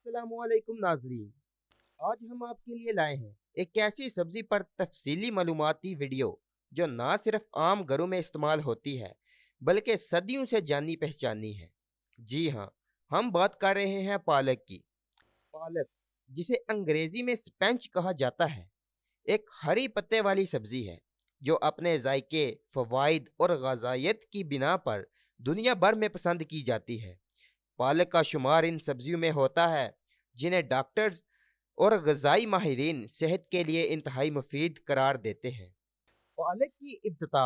अस्सलाम वालेकुम नाजरीन। आज हम आपके लिए लाए हैं एक ऐसी सब्जी पर तफसीली मालूमाती वीडियो जो ना सिर्फ आम घरों में इस्तेमाल होती है बल्कि सदियों से जानी पहचानी है। जी हाँ, हम बात कर रहे हैं पालक की। पालक, जिसे अंग्रेजी में स्पेंच कहा जाता है, एक हरी पत्ते वाली सब्जी है जो अपने जायके, फवाइद और गजाइत की बिना पर दुनिया भर में पसंद की जाती है। पालक का शुमार इन सब्जियों में होता है जिन्हें डॉक्टर्स और गजाई माहिरीन सेहत के लिए इंतहाई मुफीद करार देते हैं। पालक की इब्तिदा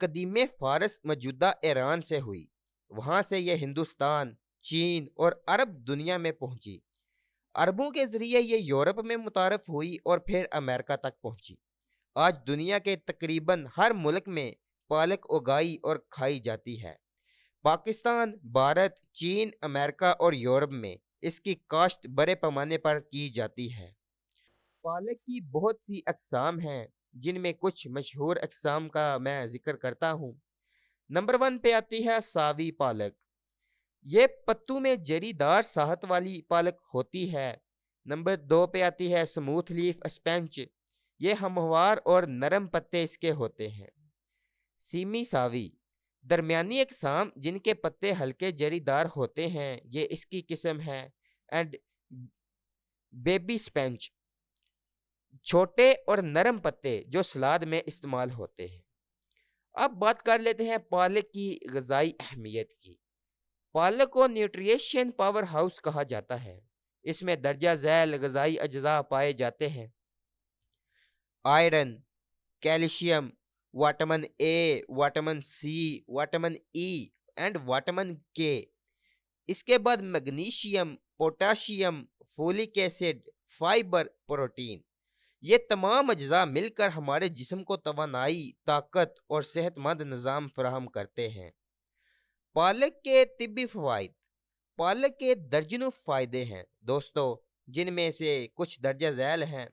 कदीम फारस मौजूदा ईरान से हुई। वहां से यह हिंदुस्तान, चीन और अरब दुनिया में पहुंची। अरबों के जरिए ये यूरोप में मुतारफ हुई और फिर अमेरिका तक पहुंची। आज दुनिया के तकरीबन हर मुल्क में पालक उगाई और खाई जाती है। पाकिस्तान, भारत, चीन, अमेरिका और यूरोप में इसकी काश्त बड़े पैमाने पर की जाती है। पालक की बहुत सी अकसाम हैं, जिनमें कुछ मशहूर अकसाम का मैं जिक्र करता हूँ। नंबर 1 पे आती है सावी पालक। ये पत्तों में जरीदार साहत वाली पालक होती है। नंबर 2 पे आती है स्मूथ लीफ स्पेंच। ये हमवार और नरम पत्ते इसके होते हैं। सीमी सावी, दरमियानी अकसाम जिनके पत्ते हल्के जरीदार होते हैं, ये इसकी किस्म है। एंड बेबी स्पेंच, छोटे और नरम पत्ते जो सलाद में इस्तेमाल होते हैं। अब बात कर लेते हैं पालक की गजाई अहमियत की। पालक को न्यूट्रिशन पावर हाउस कहा जाता है। इसमें दर्जा झैल गजाई अज्जा पाए जाते हैं। Iron, calcium, vitamin A, vitamin C, vitamin E and vitamin K. इसके बाद magnesium, potassium, folic acid, fibre, protein. ये तमाम अज्जा मिलकर हमारे जिस्म को तवानाई, ताकत और सेहतमंद निज़ाम फराहम करते हैं। पालक के तिब्बी फवाइद। पालक के दर्जनों फायदे हैं दोस्तों, जिनमें से कुछ दर्जा झैल हैं।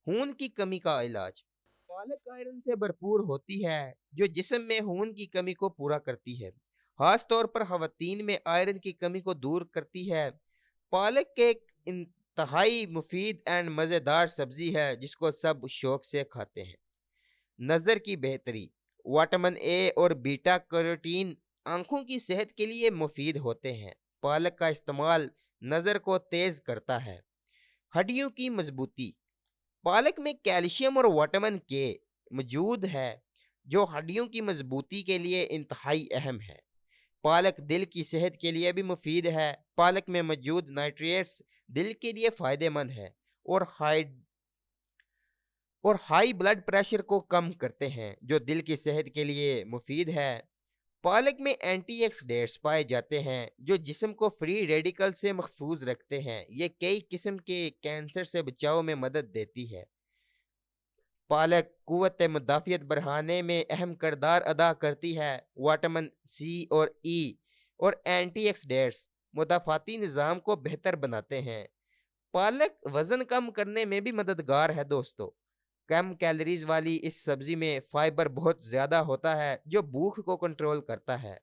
खून की कमी का इलाज। पालक आयरन से भरपूर होती है जो जिस्म में खून की कमी को पूरा करती है। खास तौर पर खवातीन में आयरन की कमी को दूर करती है। पालक एक इंतहाई मुफीद एंड मज़ेदार सब्जी है जिसको सब शौक से खाते हैं। नज़र की बेहतरी। विटामिन ए और बीटा कैरोटीन आंखों की सेहत के लिए मुफीद होते हैं। पालक का इस्तेमाल नज़र को तेज करता है। हड्डियों की मजबूती। पालक में कैल्शियम और विटामिन के मौजूद है जो हड्डियों की मजबूती के लिए इंतहाई अहम है। पालक दिल की सेहत के लिए भी मुफीद है। पालक में मौजूद नाइट्रेट्स दिल के लिए फायदेमंद है और हाई ब्लड प्रेशर को कम करते हैं जो दिल की सेहत के लिए मुफीद है। पालक में एंटीऑक्सीडेंट्स पाए जाते हैं जो जिस्म को फ्री रेडिकल से महफूज रखते हैं। ये कई किस्म के कैंसर से बचाव में मदद देती है। पालक कुव्वत मुदाफ़ियत बढ़ाने में अहम किरदार अदा करती है। विटामिन सी और ई और एंटीऑक्सीडेंट्स मुदाफ़ाती निज़ाम को बेहतर बनाते हैं। पालक वज़न कम करने में भी मददगार है दोस्तों। कम कैलोरीज वाली इस सब्जी में फाइबर बहुत ज़्यादा होता है जो भूख को कंट्रोल करता है।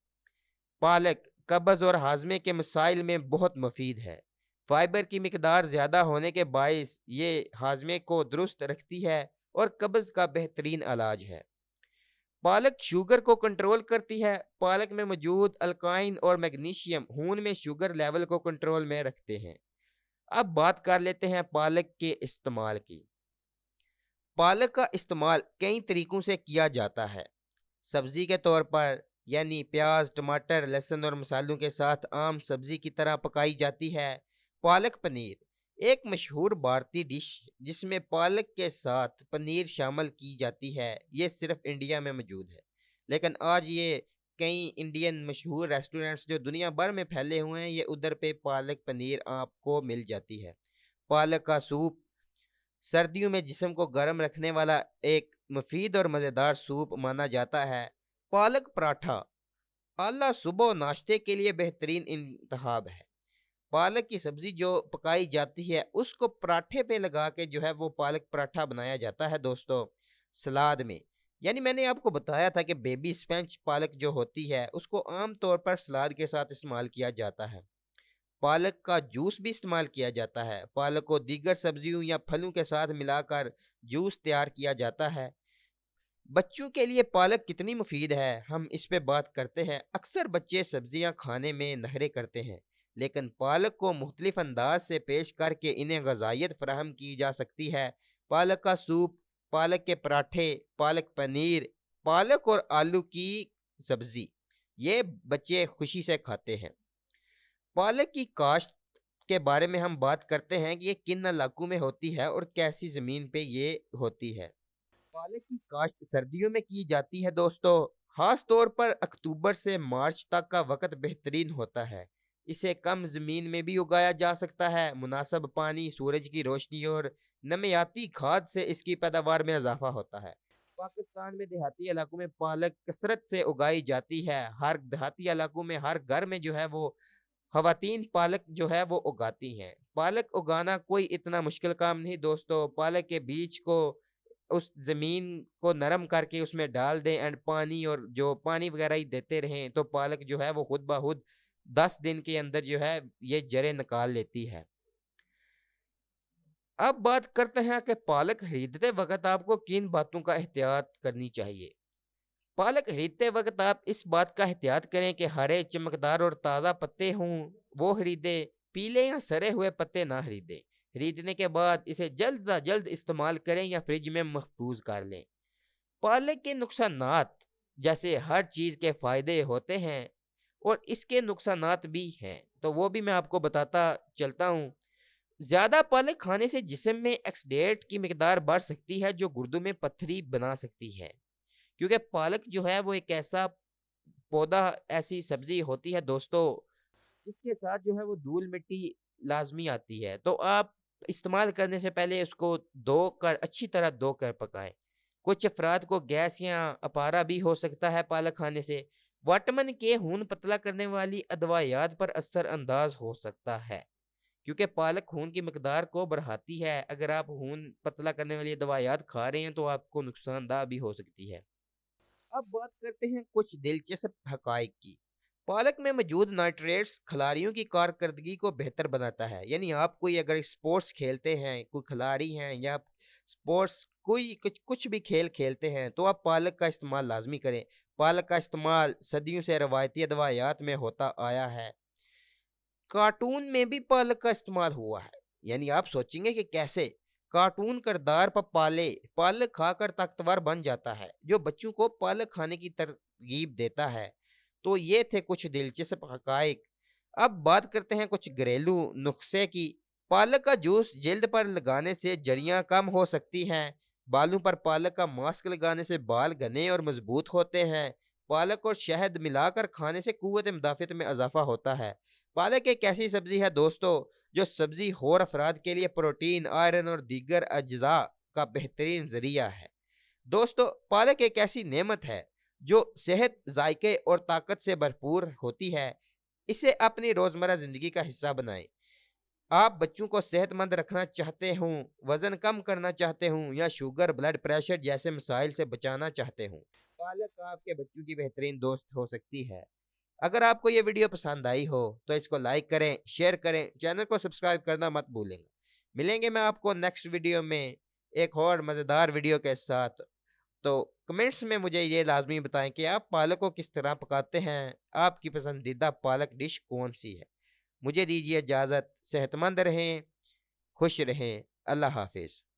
पालक कब्ज़ और हाजमे के मसाइल में बहुत मुफीद है। फाइबर की मिकदार ज़्यादा होने के बायस ये हाजमे को दुरुस्त रखती है और कब्ज़ का बेहतरीन इलाज है। पालक शुगर को कंट्रोल करती है। पालक में मौजूद अल्काइन और मैग्नीशियम खून में शुगर लेवल को कंट्रोल में रखते हैं। अब बात कर लेते हैं पालक के इस्तेमाल की। पालक का इस्तेमाल कई तरीकों से किया जाता है। सब्जी के तौर पर यानी प्याज, टमाटर, लहसुन और मसालों के साथ आम सब्जी की तरह पकाई जाती है। पालक पनीर एक मशहूर भारतीय डिश जिसमें पालक के साथ पनीर शामिल की जाती है। ये सिर्फ इंडिया में मौजूद है, लेकिन आज ये कई इंडियन मशहूर रेस्टोरेंट्स जो दुनिया भर में फैले हुए हैं, ये उधर पे पालक पनीर आपको मिल जाती है। पालक का सूप सर्दियों में जिस्म को गर्म रखने वाला एक मुफीद और मज़ेदार सूप माना जाता है। पालक पराठा आला सुबह और नाश्ते के लिए बेहतरीन इंतखाब है। पालक की सब्जी जो पकाई जाती है उसको पराठे पे लगा के जो है वो पालक पराठा बनाया जाता है दोस्तों। सलाद में, यानी मैंने आपको बताया था कि बेबी स्पेंच पालक जो होती है उसको आम तौर पर सलाद के साथ इस्तेमाल किया जाता है। پالک کا جوس بھی استعمال کیا جاتا ہے۔ پالک کو دیگر سبزیوں یا پھلوں کے ساتھ ملا کر جوس تیار کیا جاتا ہے۔ بچوں کے لیے پالک کتنی مفید ہے، ہم اس پہ بات کرتے ہیں۔ اکثر بچے سبزیاں کھانے میں نخرے کرتے ہیں، لیکن پالک کو مختلف انداز سے پیش کر کے انہیں غذائیت فراہم کی جا سکتی ہے۔ پالک کا سوپ، پالک کے پراٹھے، پالک پنیر، پالک اور آلو کی سبزی، یہ بچے خوشی سے کھاتے ہیں۔ پالک کی کاشت کے بارے میں ہم بات کرتے ہیں کہ یہ کن علاقوں میں ہوتی ہے اور کیسی زمین پہ یہ ہوتی ہے۔ پالک کی کاشت سردیوں میں کی جاتی ہے دوستو۔ خاص طور پر اکتوبر سے مارچ تک کا وقت بہترین ہوتا ہے۔ اسے کم زمین میں بھی اگایا جا سکتا ہے۔ مناسب پانی، سورج کی روشنی اور نمیاتی کھاد سے اس کی پیداوار میں اضافہ ہوتا ہے۔ پاکستان میں دیہاتی علاقوں میں پالک کثرت سے اگائی جاتی ہے۔ ہر دیہاتی علاقوں میں ہر گھر میں جو ہے وہ خواتین پالک جو ہے وہ اگاتی ہیں۔ پالک اگانا کوئی اتنا مشکل کام نہیں دوستو۔ پالک کے بیج کو اس زمین کو نرم کر کے اس میں ڈال دیں اینڈ پانی اور جو پانی وغیرہ ہی دیتے رہیں تو پالک جو ہے وہ خود بخود 10 دن کے اندر جو ہے یہ جڑیں نکال لیتی ہے۔ اب بات کرتے ہیں کہ پالک خریدتے وقت آپ کو کن باتوں کا احتیاط کرنی چاہیے۔ پالک خریدتے وقت آپ اس بات کا احتیاط کریں کہ ہرے، چمکدار اور تازہ پتے ہوں وہ خریدیں، پیلے یا سڑے ہوئے پتے نہ خریدیں۔ خریدنے کے بعد اسے جلد از جلد استعمال کریں یا فریج میں محفوظ کر لیں۔ پالک کے نقصانات، جیسے ہر چیز کے فائدے ہوتے ہیں اور اس کے نقصانات بھی ہیں، تو وہ بھی میں آپ کو بتاتا چلتا ہوں۔ زیادہ پالک کھانے سے جسم میں ایکسڈیٹ کی مقدار بڑھ سکتی ہے جو گردوں میں پتھری بنا سکتی ہے، کیونکہ پالک جو ہے وہ ایک ایسا پودا، ایسی سبزی ہوتی ہے دوستو جس کے ساتھ جو ہے وہ دھول مٹی لازمی آتی ہے۔ تو آپ استعمال کرنے سے پہلے اس کو اچھی طرح دھو کر پکائیں۔ کچھ افراد کو گیس یا اپارا بھی ہو سکتا ہے پالک کھانے سے۔ وٹامن کے خون پتلا کرنے والی ادویات پر اثر انداز ہو سکتا ہے، کیونکہ پالک خون کی مقدار کو بڑھاتی ہے۔ اگر آپ خون پتلا کرنے والی ادویات کھا رہے ہیں تو آپ کو نقصان دہ بھی ہو سکتی ہے۔ اب بات کرتے ہیں کچھ دلچسپ حقائق کی۔ پالک میں موجود نائٹریٹس کھلاڑیوں کی کارکردگی کو بہتر بناتا ہے۔ یعنی آپ کوئی اگر سپورٹس کھیلتے ہیں، کوئی کھلاڑی ہیں یا سپورٹس کوئی کچھ بھی کھیل کھیلتے ہیں تو آپ پالک کا استعمال لازمی کریں۔ پالک کا استعمال صدیوں سے روایتی ادویات میں ہوتا آیا ہے۔ کارٹون میں بھی پالک کا استعمال ہوا ہے۔ یعنی آپ سوچیں گے کہ کیسے کارٹون کردار پر پالک کھا کر طاقتور بن جاتا ہے، جو بچوں کو پالک کھانے کی ترغیب دیتا ہے۔ تو یہ تھے کچھ دلچسپ حقائق۔ اب بات کرتے ہیں کچھ گھریلو نسخے کی۔ پالک کا جوس جلد پر لگانے سے جریاں کم ہو سکتی ہیں۔ بالوں پر پالک کا ماسک لگانے سے بال گھنے اور مضبوط ہوتے ہیں۔ پالک اور شہد ملا کر کھانے سے قوت مدافعت میں اضافہ ہوتا ہے۔ پالک ایک ایسی سبزی ہے دوستو جو سبزی خور افراد کے لیے پروٹین، آئرن اور دیگر اجزاء کا بہترین ذریعہ ہے۔ دوستو پالک ایک ایسی نعمت ہے جو صحت، ذائقے اور طاقت سے بھرپور ہوتی ہے۔ اسے اپنی روزمرہ زندگی کا حصہ بنائیں۔ آپ بچوں کو صحت مند رکھنا چاہتے ہوں، وزن کم کرنا چاہتے ہوں یا شوگر، بلڈ پریشر جیسے مسائل سے بچانا چاہتے ہوں، پالک آپ کے بچوں کی بہترین دوست ہو سکتی ہے۔ اگر آپ کو یہ ویڈیو پسند آئی ہو تو اس کو لائک کریں، شیئر کریں، چینل کو سبسکرائب کرنا مت بھولیں گا۔ ملیں گے میں آپ کو نیکسٹ ویڈیو میں ایک اور مزیدار ویڈیو کے ساتھ۔ تو کمنٹس میں مجھے یہ لازمی بتائیں کہ آپ پالک کو کس طرح پکاتے ہیں، آپ کی پسندیدہ پالک ڈش کون سی ہے۔ مجھے دیجیے اجازت، صحت مند رہیں، خوش رہیں، اللہ حافظ۔